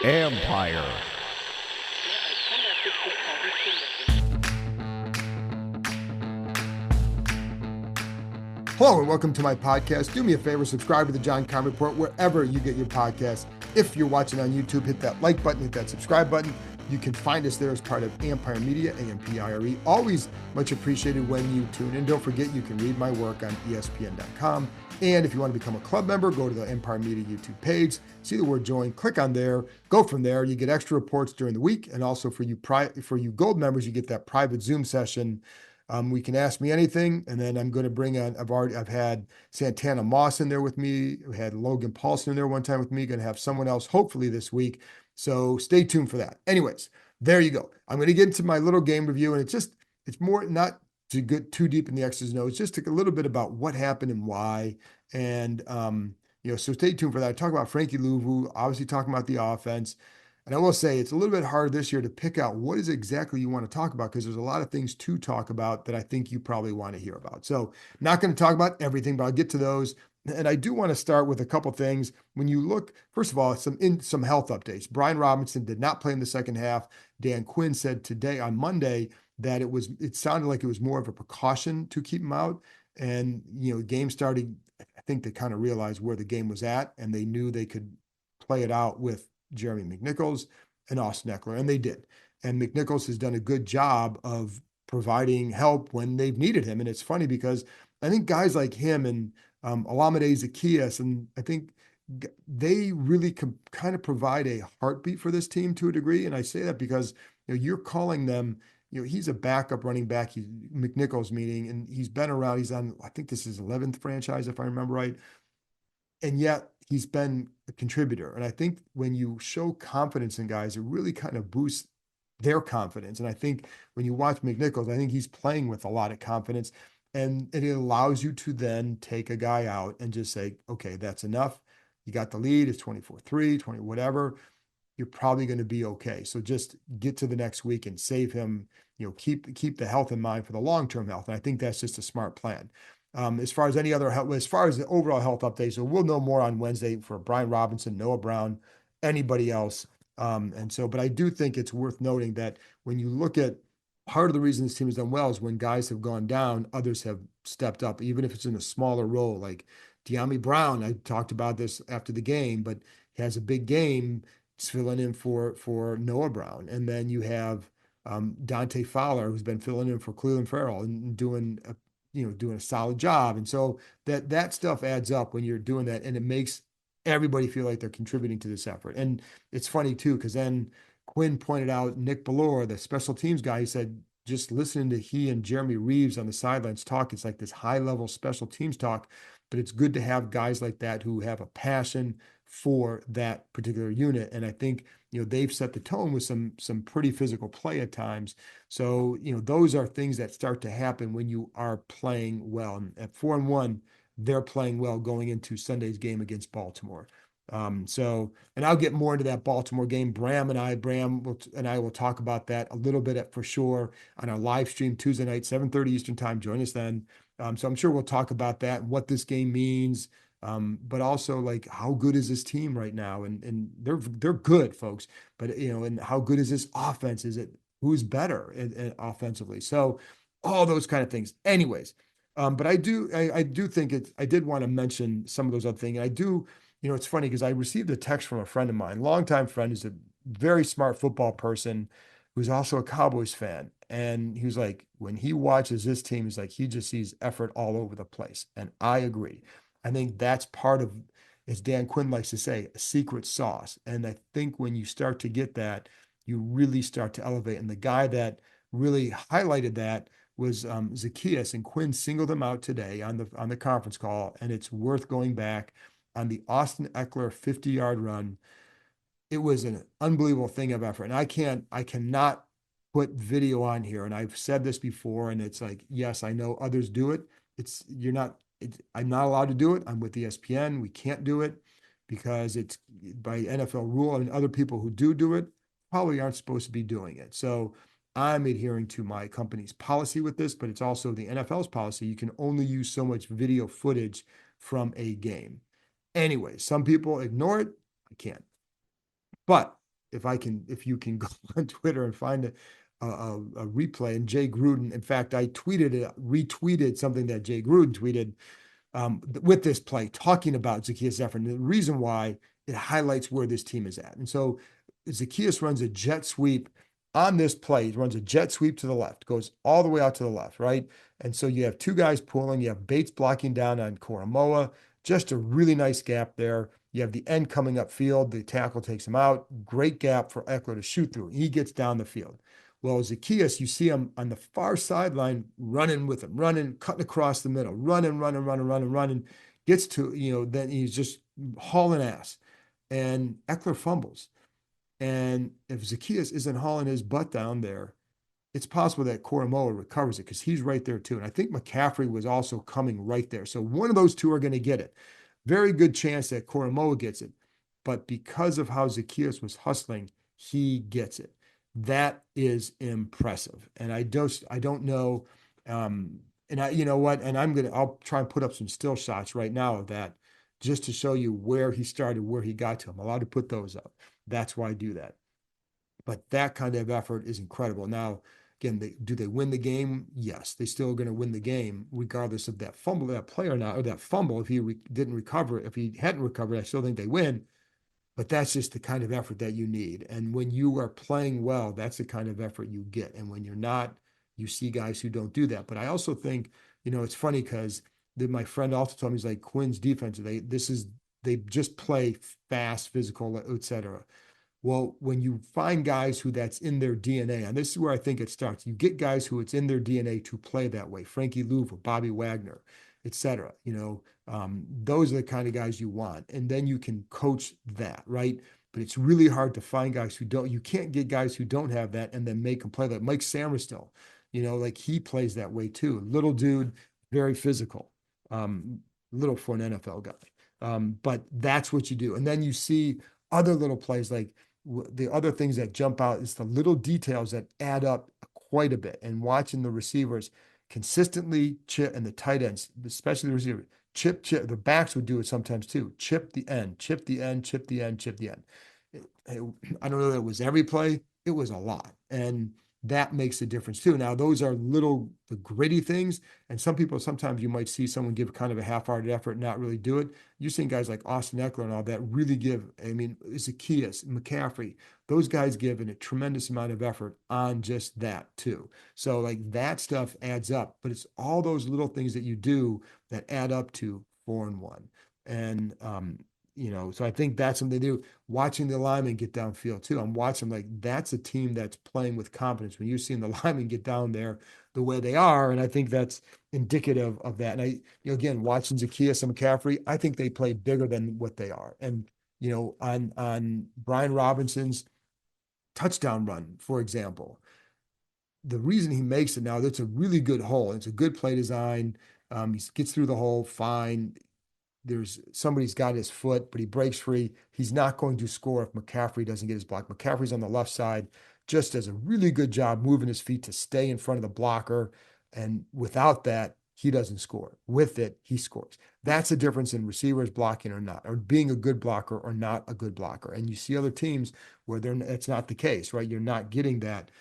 Empire. Hello and welcome to my podcast. Do me a favor, subscribe to the John Keim Report wherever you get your podcasts. If you're watching on YouTube, hit that like button, hit that subscribe button. You can find us there as part of Empire Media, AMPIRE. Always much appreciated when you tune in. Don't forget, you can read my work on ESPN.com. And if you want to become a club member, go to the Empire Media YouTube page, see the word join, click on there, go from there. You get extra reports during the week. And also for you gold members, you get that private Zoom session. We can ask me anything, and then I'm going to bring on, I've had Santana Moss in there with me. We had Logan Paulson in there one time with me. Going to have someone else hopefully this week. So stay tuned for that. Anyways, there you go. I'm going to get into my little game review, and it's more not to get too deep in the X's and O's, just a little bit about what happened and why. And, so stay tuned for that. I talk about Frankie Louvu, obviously talking about the offense. And I will say it's a little bit harder this year to pick out what is exactly you want to talk about, because there's a lot of things to talk about that I think you probably want to hear about. So not going to talk about everything, but I'll get to those. And I do want to start with a couple things. When you look, first of all, some health updates. Brian Robinson did not play in the second half. Dan Quinn said today on Monday that it sounded like it was more of a precaution to keep him out. And, game started, I think they kind of realized where the game was at, and they knew they could play it out with Jeremy McNichols and Austin Ekeler, and they did. And McNichols has done a good job of providing help when they've needed him. And it's funny because I think guys like him and Olamide Zaccheaus, and I think they really kind of provide a heartbeat for this team to a degree. And I say that because you're calling them, he's a backup running back, he's McNichols meaning, and he's been around. He's on, I think this is 11th franchise, if I remember right. And yet he's been a contributor. And I think when you show confidence in guys, it really kind of boosts their confidence. And I think when you watch McNichols, I think he's playing with a lot of confidence, and it allows you to then take a guy out and just say, okay, that's enough. You got the lead. It's 24-3, 20, whatever. You're probably going to be okay. So just get to the next week and save him, keep the health in mind for the long-term health. And I think that's just a smart plan. As far as any other health, as far as the overall health updates, so we'll know more on Wednesday for Brian Robinson, Noah Brown, anybody else. But I do think it's worth noting that when you look at part of the reason this team has done well is when guys have gone down, others have stepped up, even if it's in a smaller role. Like Dyami Brown, I talked about this after the game, but he has a big game filling in for Noah Brown. And then you have Dante Fowler, who's been filling in for Cleveland Farrell and doing a solid job. And so that stuff adds up when you're doing that, and it makes everybody feel like they're contributing to this effort. And it's funny too, because then Quinn pointed out Nick Bellore, the special teams guy. He said, just listening to he and Jeremy Reeves on the sidelines talk, it's like this high level special teams talk, but it's good to have guys like that who have a passion for that particular unit. And I think, they've set the tone with some pretty physical play at times. So, those are things that start to happen when you are playing well. And at 4-1, they're playing well going into Sunday's game against Baltimore. And I'll get more into that Baltimore game. Bram and I will talk about that a little bit for sure on our live stream Tuesday night, 7:30 Eastern time. Join us then. So I'm sure we'll talk about that and what this game means. But also like how good is this team right now? And they're good, folks. But and how good is this offense? Is it who's better offensively? So all those kind of things. Anyways, but I do think I did want to mention some of those other things. And I do, it's funny because I received a text from a friend of mine, longtime friend, who's a very smart football person, who's also a Cowboys fan. And he was like, when he watches this team, he's like, he just sees effort all over the place. And I agree. I think that's part of, as Dan Quinn likes to say, a secret sauce. And I think when you start to get that, you really start to elevate. And the guy that really highlighted that was Zaccheaus, and Quinn singled him out today on the conference call. And it's worth going back on the Austin Ekeler 50-yard run. It was an unbelievable thing of effort. And I cannot put video on here. And I've said this before, and it's like, yes, I know others do it. I'm not allowed to do it. I'm with ESPN. We can't do it because it's by NFL rule. And other people who do it probably aren't supposed to be doing it. So I'm adhering to my company's policy with this, but it's also the NFL's policy. You can only use so much video footage from a game. Anyway, some people ignore it. I can't. But if you can go on Twitter and find a replay, and Jay Gruden, in fact, I retweeted something that Jay Gruden tweeted with this play, talking about Zacchaeus Zephrin. And the reason why, it highlights where this team is at. And so Zacchaeus runs a jet sweep on this play. He runs a jet sweep to the left, goes all the way out to the left, right? And so you have two guys pulling. You have Bates blocking down on Koromoa. Just a really nice gap there. You have the end coming up field. The tackle takes him out. Great gap for Ekeler to shoot through. He gets down the field. Well, Zacchaeus, you see him on the far sideline running with him, running, cutting across the middle, running. Gets to, then he's just hauling ass. And Ekeler fumbles. And if Zacchaeus isn't hauling his butt down there, it's possible that Koromoa recovers it because he's right there too. And I think McCaffrey was also coming right there. So one of those two are going to get it. Very good chance that Koromoa gets it. But because of how Zacchaeus was hustling, he gets it. That is impressive. And I don't know. You know what? And I'll try and put up some still shots right now of that just to show you where he started, where he got to. I'm allowed to put those up. That's why I do that. But that kind of effort is incredible. Now, again, do they win the game? Yes, they're still going to win the game, regardless of that fumble, that play or not, or that fumble. If he didn't recover, if he hadn't recovered, I still think they win. But that's just the kind of effort that you need. And when you are playing well, that's the kind of effort you get. And when you're not, you see guys who don't do that. But I also think, it's funny because my friend also told me, he's like, Quinn's defense, they just play fast, physical, et cetera. Well, when you find guys who that's in their DNA, and this is where I think it starts, you get guys who it's in their DNA to play that way. Frankie Louva, Bobby Wagner, et cetera. Those are the kind of guys you want. And then you can coach that, right? But it's really hard to find guys who don't. You can't get guys who don't have that and then make them play like Mike Samerstil. Like he plays that way too. Little dude, very physical. Little for an NFL guy. But that's what you do. And then you see other little plays, like the other things that jump out is the little details that add up quite a bit. And watching the receivers consistently chip, and the tight ends, especially the receiver, chip. The backs would do it sometimes too. Chip the end. I don't know that it was every play. It was a lot. And that makes a difference too. Now, those are the gritty things. And sometimes you might see someone give kind of a half-hearted effort and not really do it. You're seeing guys like Austin Ekeler and all that really give, Zacchaeus, McCaffrey, those guys give a tremendous amount of effort on just that too. So like that stuff adds up, but it's all those little things that you do that add up to 4-1. And, so I think that's something they do. Watching the linemen get downfield too. I'm watching like that's a team that's playing with confidence when you're seeing the linemen get down there the way they are. And I think that's indicative of that. And again, watching Zacchaeus and McCaffrey, I think they play bigger than what they are. And, on Brian Robinson's touchdown run, for example, the reason he makes it now, that's a really good hole. It's a good play design. He gets through the hole fine. Somebody's got his foot, but he breaks free. He's not going to score if McCaffrey doesn't get his block. McCaffrey's on the left side, just does a really good job moving his feet to stay in front of the blocker. And without that, he doesn't score. With it, he scores. That's the difference in receivers blocking or not, or being a good blocker or not a good blocker. And you see other teams where it's not the case, right? You're not getting that.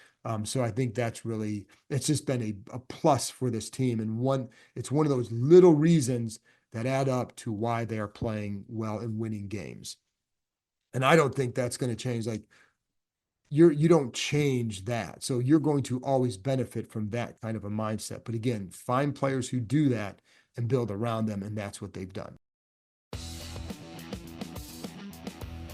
So I think it's just been a plus for this team. And it's one of those little reasons that add up to why they are playing well and winning games. And I don't think that's going to change. Like you don't change that. So you're going to always benefit from that kind of a mindset. But again, find players who do that and build around them. And that's what they've done.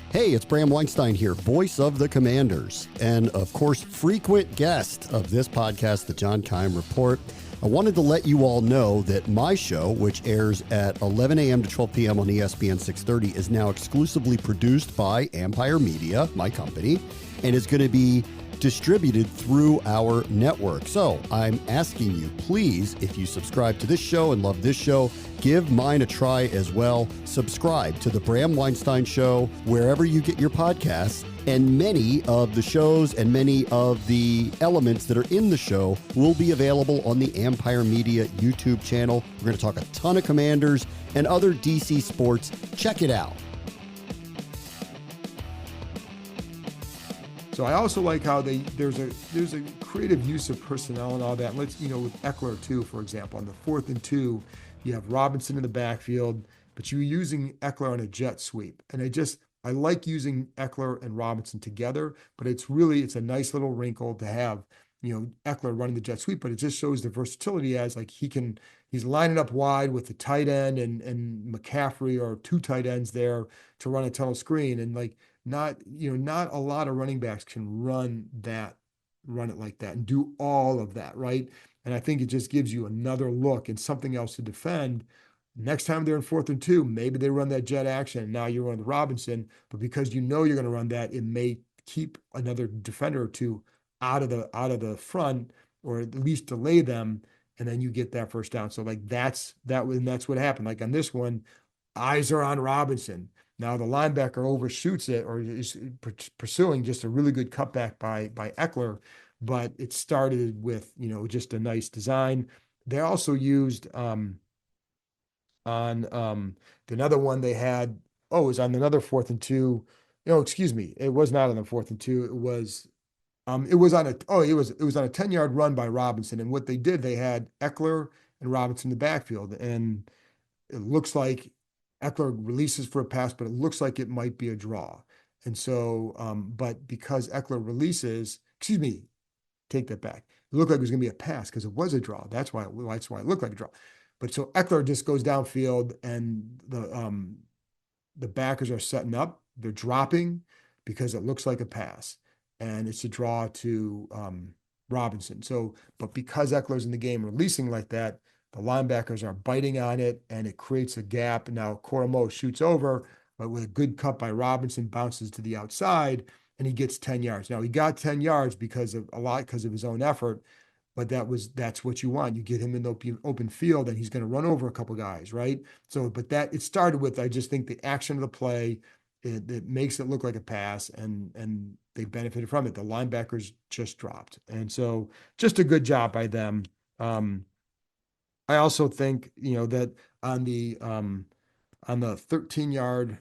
Hey, it's Bram Weinstein here, voice of the Commanders, and of course, frequent guest of this podcast, the John Keim Report. I wanted to let you all know that my show, which airs at 11 a.m. to 12 p.m. on ESPN 630, is now exclusively produced by Empire Media, my company, and is going to be distributed through our network. So I'm asking you, please, if you subscribe to this show and love this show, give mine a try as well. Subscribe to the Bram Weinstein Show wherever you get your podcasts. And many of the shows and many of the elements that are in the show will be available on the Empire Media YouTube channel. We're going to talk a ton of Commanders and other DC sports. Check it out. So I also like how there's a creative use of personnel and all that. Let's, with Eckler too, for example, on the 4th and 2, you have Robinson in the backfield, but you're using Eckler on a jet sweep. And I like using Eckler and Robinson together, but it's a nice little wrinkle to have, Eckler running the jet sweep, but it just shows the versatility as like he's lining up wide with the tight end and McCaffrey or 2 tight ends there to run a tunnel screen. And like, not a lot of running backs can run it like that and do all of that, right? And I think it just gives you another look and something else to defend. Next time they're in 4th and 2, maybe they run that jet action and now you're running the Robinson, but because you're going to run that, it may keep another defender or 2 out of the front, or at least delay them, and then you get that first down. So like that's what happened. Like on this one, eyes are on Robinson. Now the linebacker overshoots it or is pursuing just a really good cutback by Eckler, but it started with, just a nice design. They also used on another one they had, it was on another 4th and 2. No, excuse me. It was not on the 4th and 2. It was on a 10-yard run by Robinson. And what they did, they had Eckler and Robinson in the backfield. And it looks like Eckler releases for a pass, but it looks like it might be a draw. And so, but because Eckler releases, take that back. It looked like it was going to be a pass because it was a draw. That's why it looked like a draw. But so Eckler just goes downfield and the backers are setting up. They're dropping because it looks like a pass. And it's a draw to Robinson. So, but because Eckler's in the game releasing like that, the linebackers are biting on it, and it creates a gap. And now Koromo shoots over, but with a good cut by Robinson, bounces to the outside, and he gets 10 yards. Now, he got 10 yards because of his own effort, but that's what you want. You get him in the open field, and he's going to run over a couple guys, right? So, but it started with, I just think the action of the play, it makes it look like a pass, and they benefited from it. The linebackers just dropped. And so just a good job by them. I also think, that on the 13-yard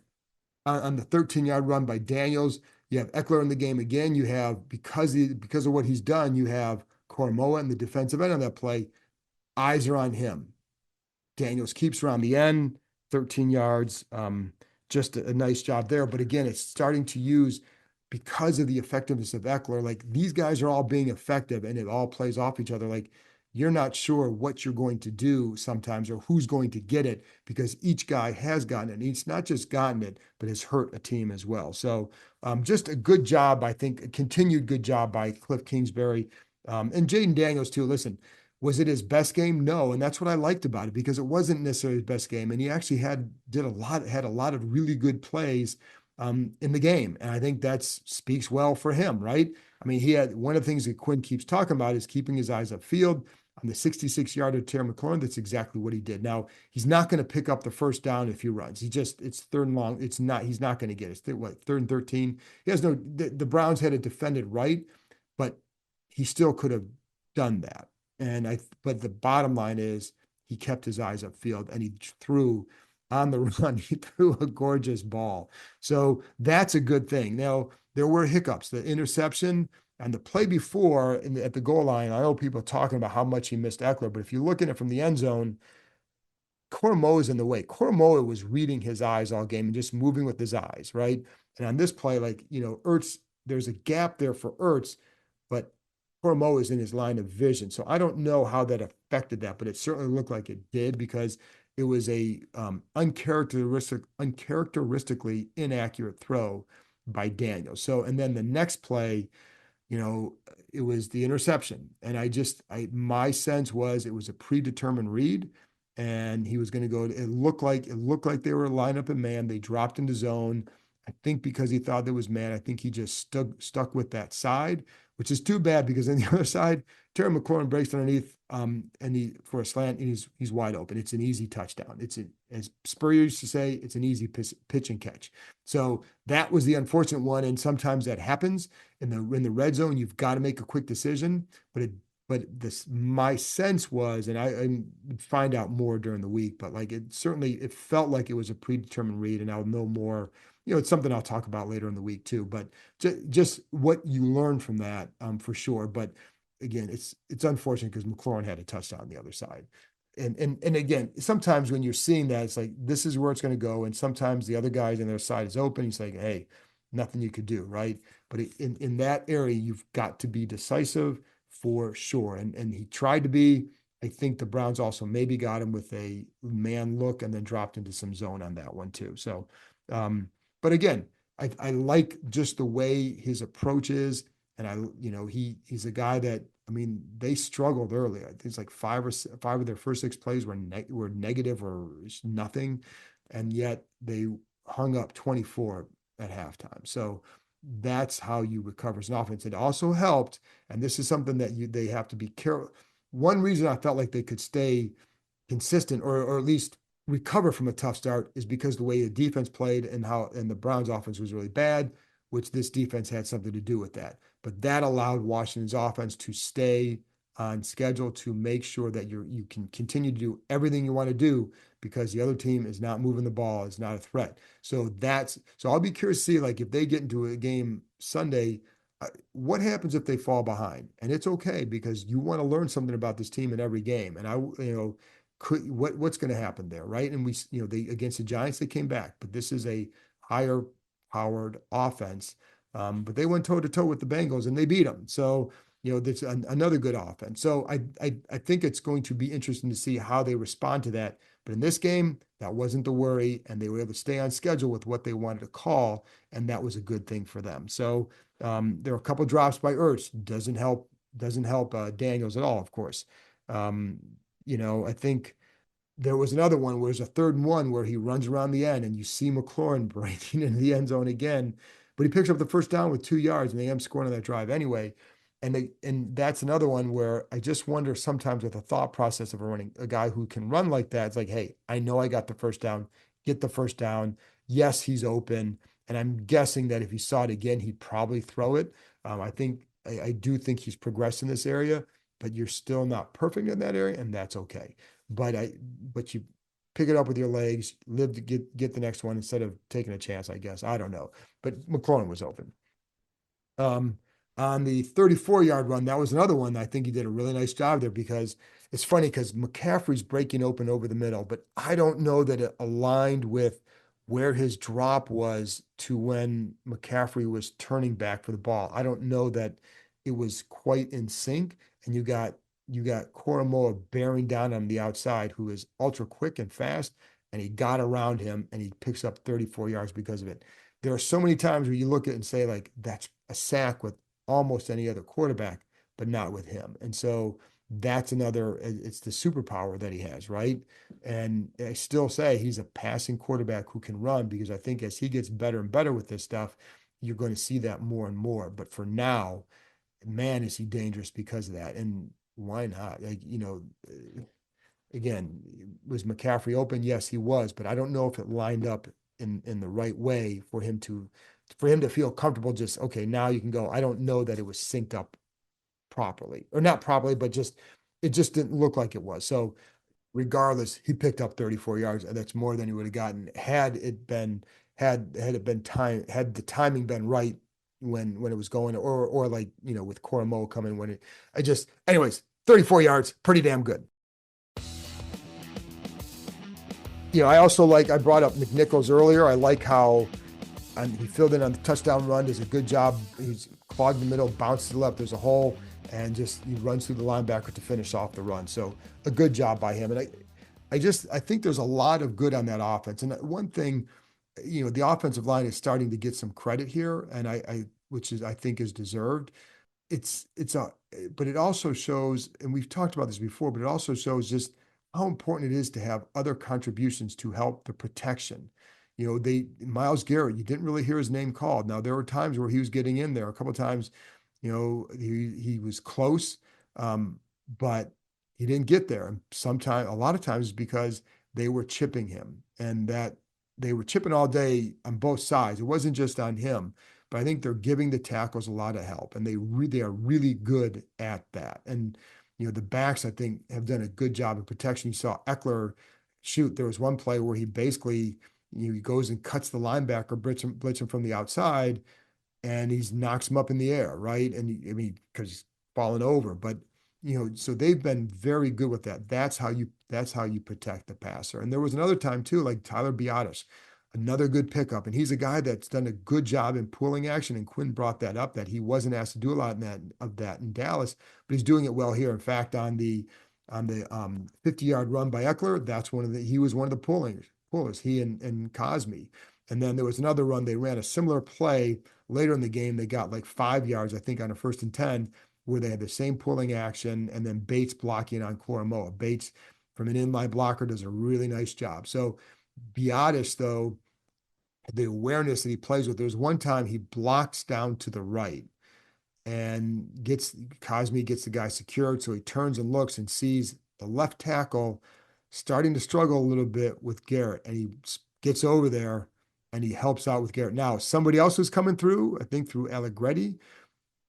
run by Daniels, you have Eckler in the game again. You have, because of what he's done, you have Koromoa in the defensive end on that play. Eyes are on him. Daniels keeps around the end, 13 yards. Just a nice job there. But again, it's starting to use, because of the effectiveness of Eckler, like these guys are all being effective and it all plays off each other. Like you're not sure what you're going to do sometimes or who's going to get it, because each guy has gotten it. And he's not just gotten it, but has hurt a team as well. So just a good job, I think, a continued good job by Cliff Kingsbury and Jayden Daniels too. Listen, was it his best game? No. And that's what I liked about it, because it wasn't necessarily his best game. And he actually had a lot of really good plays in the game. And I think that speaks well for him, right? I mean, he had one of the things that Quinn keeps talking about is keeping his eyes upfield. On the 66-yarder Terry McLaurin, that's exactly what he did. Now, he's not going to pick up the first down if he runs. It's third and long. He's not going to get it. It's 3rd and 13. The Browns had it defended right, but he still could have done that. But the bottom line is he kept his eyes upfield and he threw on the run. He threw a gorgeous ball. So that's a good thing. Now, there were hiccups. The interception and the play before at the goal line, I know people are talking about how much he missed Eckler, but if you look at it from the end zone, Koromoa is in the way. Koromoa was reading his eyes all game and just moving with his eyes, right? And on this play, Ertz, there's a gap there for Ertz, but Koromoa is in his line of vision. So I don't know how that affected that, but it certainly looked like it did, because it was a uncharacteristically inaccurate throw by Daniel. So, and then the next play, it was the interception. And my sense was it was a predetermined read, and he was going to go. It looked like they were lined up in man. They dropped into zone. I think because he thought there was man, I think he just stuck with that side. which is too bad because on the other side, Terry McLaurin breaks underneath for a slant and he's wide open. It's an easy touchdown. As Spurrier used to say, it's an easy pitch and catch. So that was the unfortunate one, and sometimes that happens in the red zone. You've got to make a quick decision, but my sense was, and I find out more during the week, but like it felt like it was a predetermined read, and I'll know more. It's something I'll talk about later in the week too, but just what you learn from that, for sure. But again, it's unfortunate because McLaurin had a touchdown on the other side. And again, sometimes when you're seeing that, it's like, this is where it's going to go. And sometimes the other guys on their side is open. He's like, hey, nothing you could do, right? But in that area, you've got to be decisive for sure. And he tried to be. I think the Browns also maybe got him with a man look and then dropped into some zone on that one too. So, but again, I like just the way his approach is. And he's a guy that, I mean, they struggled early. I think it's like five of their first 6 plays were negative or nothing. And yet they hung up 24 at halftime. So that's how you recover as an offense. It also helped, and this is something that they have to be careful. One reason I felt like they could stay consistent or at least recover from a tough start is because the way the defense played and the Browns offense was really bad, which this defense had something to do with that. But that allowed Washington's offense to stay on schedule to make sure that you can continue to do everything you want to do because the other team is not moving the ball, is not a threat. So I'll be curious to see, like, if they get into a game Sunday, what happens if they fall behind? And it's okay because you want to learn something about this team in every game. And what's going to happen there, right? And they against the Giants, they came back, but this is a higher powered offense. But they went toe to toe with the Bengals and they beat them. So, that's another good offense. So I think it's going to be interesting to see how they respond to that. But in this game, that wasn't the worry, and they were able to stay on schedule with what they wanted to call, and that was a good thing for them. So there are a couple of drops by Ertz. Doesn't help Daniels at all, of course. I think there was another one where there's a 3rd and 1 where he runs around the end and you see McLaurin breaking into the end zone again, but he picks up the first down with 2 yards and they end up scoring on that drive anyway. And that's another one where I just wonder sometimes with the thought process of a guy who can run like that, it's like, hey, I know I got the first down, get the first down. Yes, he's open. And I'm guessing that if he saw it again, he'd probably throw it. I do think he's progressed in this area, but you're still not perfect in that area, and that's okay. But you pick it up with your legs, live to get the next one instead of taking a chance, I guess. I don't know. But McLaurin was open. On the 34-yard run, that was another one. I think he did a really nice job there because it's funny because McCaffrey's breaking open over the middle, but I don't know that it aligned with where his drop was to when McCaffrey was turning back for the ball. I don't know that it was quite in sync, and you got Koromoa bearing down on the outside, who is ultra quick and fast, and he got around him and he picks up 34 yards because of it. There are so many times where you look at it and say, like, that's a sack with almost any other quarterback, but not with him. And so that's it's the superpower that he has, right? And I still say he's a passing quarterback who can run, because I think as he gets better and better with this stuff, you're going to see that more and more. But for now, man, is he dangerous because of that. And why not? Again, was McCaffrey open? Yes, he was, but I don't know if it lined up in the right way for him to feel comfortable. Just, okay, now you can go. I don't know that it was synced up properly, or not properly, but it just didn't look like it was. So regardless, he picked up 34 yards, and that's more than he would have gotten had the timing been right when it was going, or like, with Koromoa coming anyways, 34 yards, pretty damn good. I also I brought up McNichols earlier. I like how he filled in on the touchdown run, does a good job. He's clogged the middle, bounces to the left, there's a hole, and just he runs through the linebacker to finish off the run. So a good job by him. And I think there's a lot of good on that offense. And one thing, the offensive line is starting to get some credit here, and which I think is deserved. But it also shows, and we've talked about this before, but it also shows just how important it is to have other contributions to help the protection. Myles Garrett, you didn't really hear his name called. Now, there were times where he was getting in there. A couple of times He was close, but he didn't get there. And a lot of times, because they were chipping him, and that they were chipping all day on both sides. It wasn't just on him, but I think they're giving the tackles a lot of help, and they are really good at that. And the backs, I think, have done a good job of protection. You saw Eckler shoot. There was one play where he basically he goes and cuts the linebacker, blitz him from the outside, and he knocks him up in the air, right? And I mean, because he's falling over, but so they've been very good with that. That's how you protect the passer. And there was another time too, like Tyler Biadasz, another good pickup, and he's a guy that's done a good job in pulling action. And Quinn brought that up, that he wasn't asked to do a lot of that in Dallas, but he's doing it well here. In fact, on the 50-yard run by Eckler, he was one of the pullers. He and Cosme. And then there was another run. They ran a similar play later in the game. They got like 5 yards, I think, on a 1st and 10, where they had the same pulling action, and then Bates blocking on Koromoa. Bates, from an inline blocker, does a really nice job. So Biadasz, though, the awareness that he plays with, there's one time he blocks down to the right and Cosme gets the guy secured. So he turns and looks and sees the left tackle starting to struggle a little bit with Garrett, and he gets over there and he helps out with Garrett. Now, somebody else was coming through, I think through Allegretti,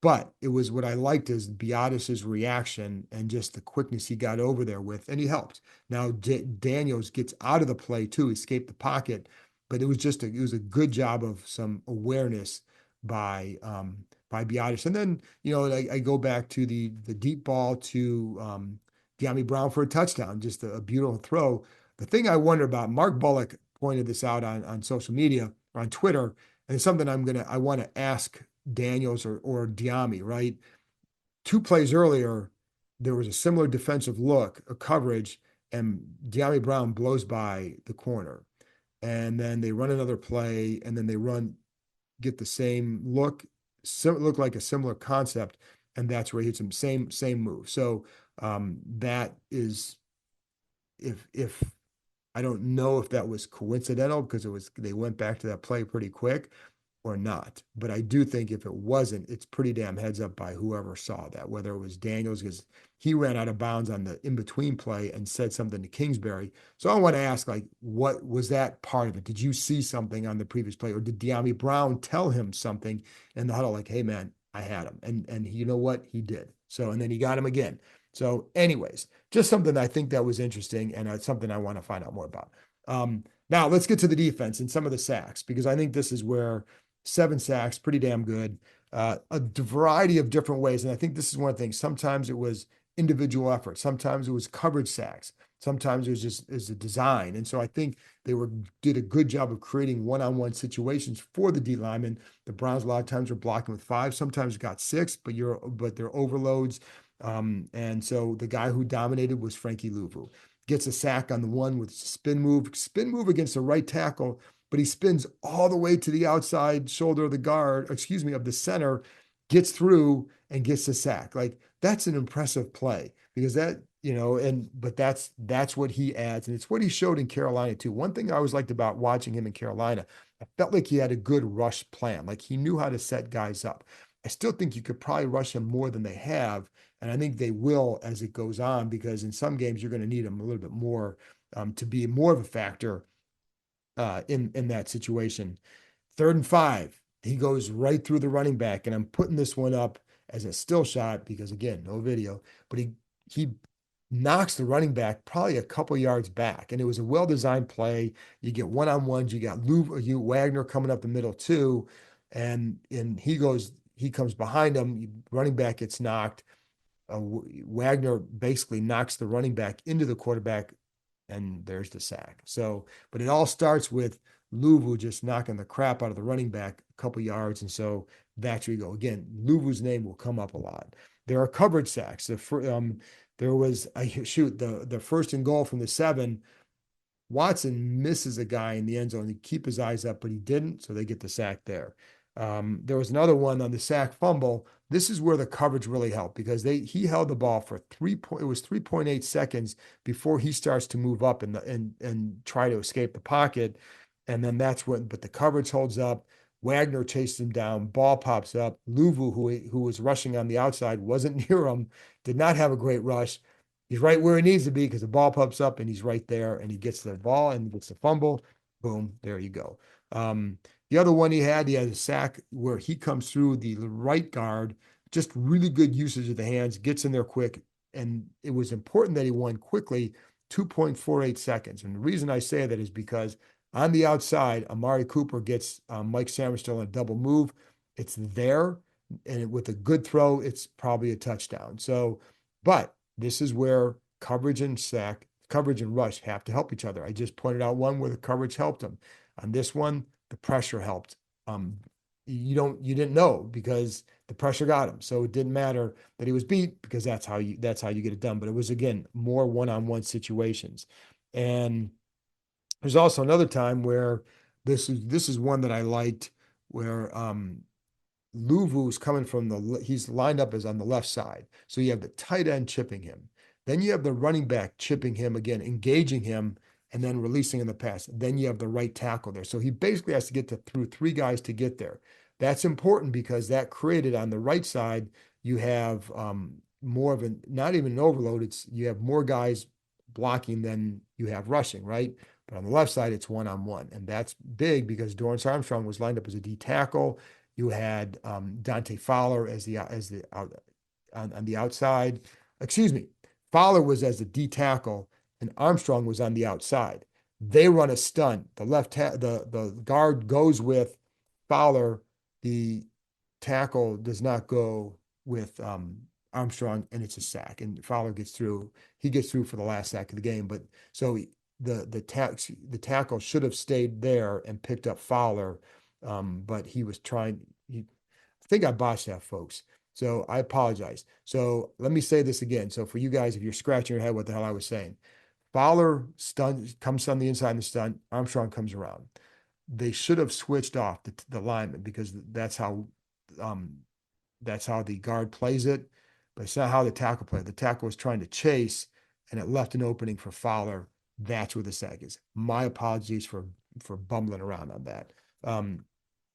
but it was, what I liked is Biadasz's reaction and just the quickness he got over there with, and he helped. Now, Daniels gets out of the play too, escaped the pocket, but it was a good job of some awareness by Biadasz. And then, I go back to the deep ball to Dyami Brown for a touchdown, just a beautiful throw. The thing I wonder about, Mark Bullock pointed this out on social media or on Twitter, and it's something I want to ask Daniels or Dyami, right? 2 plays earlier, there was a similar defensive look, a coverage, and Dyami Brown blows by the corner. And then they run another play, and then they get the same look, look like a similar concept, and that's where he hits him, same move. So that is, if I don't know if that was coincidental, because they went back to that play pretty quick, or not. But I do think if it wasn't, it's pretty damn heads up by whoever saw that, whether it was Daniels, because he ran out of bounds on the in-between play and said something to Kingsbury. So I want to ask, like, what was that part of it? Did you see something on the previous play, or did Dyami Brown tell him something in the huddle, like, hey man, I had him? And you know what? He did. So, and then he got him again. So anyways, just something I think that was interesting, and it's something I want to find out more about. Now let's get to the defense and some of the sacks, because I think this is where 7 sacks, pretty damn good. A variety of different ways. And I think this is one thing. Sometimes it was individual effort. Sometimes it was coverage sacks. Sometimes it was just as a design. And so I think they did a good job of creating one-on-one situations for the D linemen. The Browns a lot of times were blocking with 5. Sometimes got 6, but they're overloads. And so the guy who dominated was Frankie Luvu. Gets a sack on the one with spin move against the right tackle, but he spins all the way to the outside shoulder of the center, gets through and gets the sack. Like, that's an impressive play, because but that's what he adds. And it's what he showed in Carolina too. One thing I always liked about watching him in Carolina, I felt like he had a good rush plan. Like, he knew how to set guys up. I still think you could probably rush him more than they have. And I think they will as it goes on, because in some games you're going to need him a little bit more to be more of a factor in that situation. 3rd and 5, he goes right through the running back, and I'm putting this one up as a still shot because, again, no video, but he knocks the running back probably a couple yards back, and it was a well-designed play. You get one-on-ones, you got Wagner coming up the middle too, and he comes behind him, running back gets knocked. Wagner basically knocks the running back into the quarterback, and there's the sack. So, but it all starts with Luvu just knocking the crap out of the running back a couple yards. And so that's where you go. Again, Luvu's name will come up a lot. There are coverage sacks. There was the 1st and goal from the 7. Watson misses a guy in the end zone. He keep his eyes up, but he didn't. So they get the sack there. There was another one on the sack fumble. This is where the coverage really helped, because he held the ball for 3.8 seconds before he starts to move up and try to escape the pocket. And then but the coverage holds up. Wagner chased him down. Ball pops up. Luvu, who was rushing on the outside, wasn't near him. Did not have a great rush. He's right where he needs to be because the ball pops up and he's right there and he gets the ball and gets the fumble. Boom, there you go. The other one he had a sack where he comes through the right guard, just really good usage of the hands, gets in there quick. And it was important that he won quickly, 2.48 seconds. And the reason I say that is because on the outside, Amari Cooper gets Mike Sainristil in a double move. It's there, and with a good throw, it's probably a touchdown. So, but this is where coverage and rush have to help each other. I just pointed out one where the coverage helped him. On this one, the pressure helped. You didn't know because the pressure got him. So it didn't matter that he was beat because that's how you get it done. But it was, again, more one-on-one situations. And there's also another time where this is one that I liked where Luvu's coming from he's lined up as on the left side. So you have the tight end chipping him. Then you have the running back chipping him again, engaging him, and then releasing in the pass. Then you have the right tackle there. So he basically has to get through three guys to get there. That's important because that created on the right side, you have more of not even an overload. You have more guys blocking than you have rushing, right? But on the left side, it's one-on-one. And that's big because Dorance Armstrong was lined up as a D tackle. You had Dante Fowler on the outside. Excuse me. Fowler was as a D tackle and Armstrong was on the outside. They run a stunt. The guard goes with Fowler. The tackle does not go with Armstrong, and it's a sack. And Fowler gets through. He gets through for the last sack of the game. But so the tackle should have stayed there and picked up Fowler, but he was trying. I think I botched that, folks. So I apologize. So let me say this again. So for you guys, if you're scratching your head, what the hell I was saying. Fowler comes on the inside and the stunt. Armstrong comes around. They should have switched off the lineman because that's how the guard plays it, but it's not how the tackle played. The tackle was trying to chase, and it left an opening for Fowler. That's where the sack is. My apologies for bumbling around on that.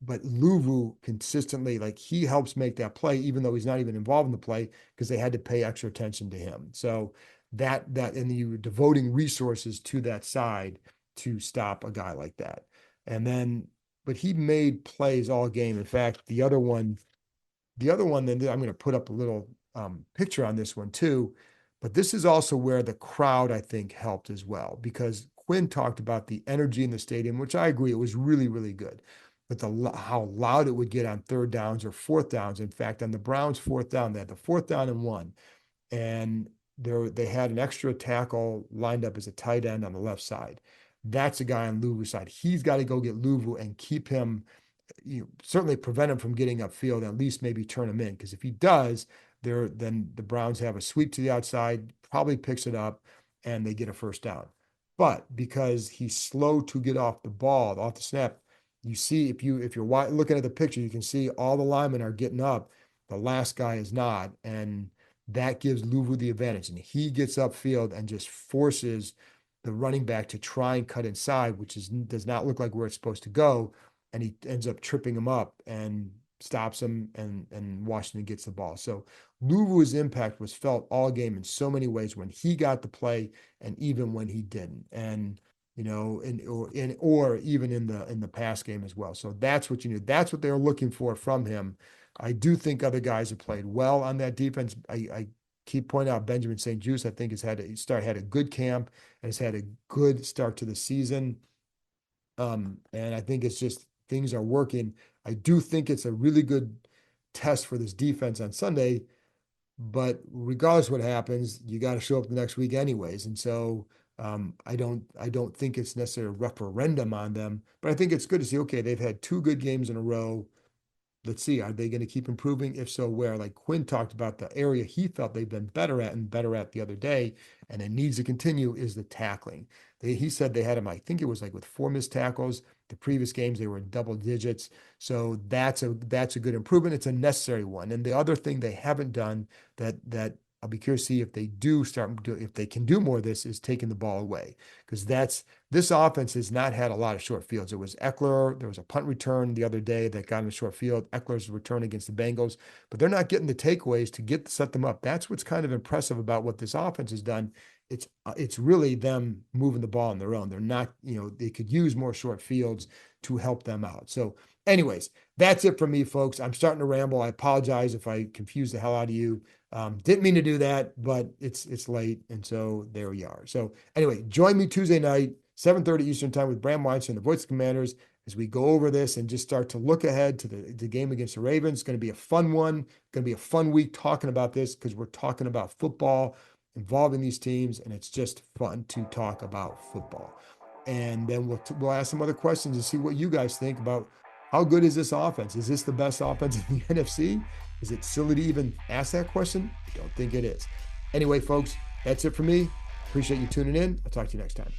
But Luvu consistently, he helps make that play, even though he's not even involved in the play because they had to pay extra attention to him. So and you were devoting resources to that side to stop a guy like that. But he made plays all game. In fact, the other one, then I'm going to put up a little picture on this one too. But this is also where the crowd, I think, helped as well, because Quinn talked about the energy in the stadium, which I agree, it was really, really good. But how loud it would get on third downs or fourth downs. In fact, on the Browns' fourth down, they had the 4th down and 1. And they had an extra tackle lined up as a tight end on the left side. That's a guy on Luvu's side. He's got to go get Luvu and keep him, certainly prevent him from getting upfield, and at least maybe turn him in. Because if he does, then the Browns have a sweep to the outside, probably picks it up, and they get a 1st down. But because he's slow to get off the ball, off the snap, you see, if you're looking at the picture, you can see all the linemen are getting up. The last guy is not, and that gives Luvu the advantage. And he gets upfield and just forces the running back to try and cut inside, which does not look like where it's supposed to go. And he ends up tripping him up and stops him, and Washington gets the ball. So Luvu's impact was felt all game in so many ways when he got the play and even when he didn't. And or even in the pass game as well. So that's what you need. That's what they're looking for from him. I do think other guys have played well on that defense. I keep pointing out Benjamin St-Juste, I think has had a good camp, has had a good start to the season. And I think it's just things are working. I do think it's a really good test for this defense on Sunday, but regardless of what happens, you got to show up the next week anyways. And so I don't think it's necessarily a referendum on them, but I think it's good to see, okay, they've had 2 good games in a row. Let's see, are they going to keep improving? If so, where? Like Quinn talked about the area he felt they've been better at the other day, and it needs to continue, is the tackling. He said they had him, I think it was with 4 missed tackles. The previous games, they were in double digits. So that's a good improvement. It's a necessary one. And the other thing they haven't done that I'll be curious to see if they can do more of this, is taking the ball away, because this offense has not had a lot of short fields. It was Eckler. There was a punt return the other day that got in a short field. Eckler's return against the Bengals, but they're not getting the takeaways to set them up. That's what's kind of impressive about what this offense has done. It's really them moving the ball on their own. They're not, they could use more short fields to help them out. So anyways, that's it from me, folks. I'm starting to ramble. I apologize if I confused the hell out of you. Didn't mean to do that, but it's late. And so there we are. So anyway, join me Tuesday night, 7:30 Eastern time with Bram Weinstein, the Voice of the Commanders, as we go over this and just start to look ahead to the game against the Ravens. It's going to be a fun one. Going to be a fun week talking about this because we're talking about football involving these teams, and it's just fun to talk about football. And then we'll ask some other questions and see what you guys think about how good is this offense? Is this the best offense in the NFC? Is it silly to even ask that question? I don't think it is. Anyway, folks, that's it for me. Appreciate you tuning in. I'll talk to you next time.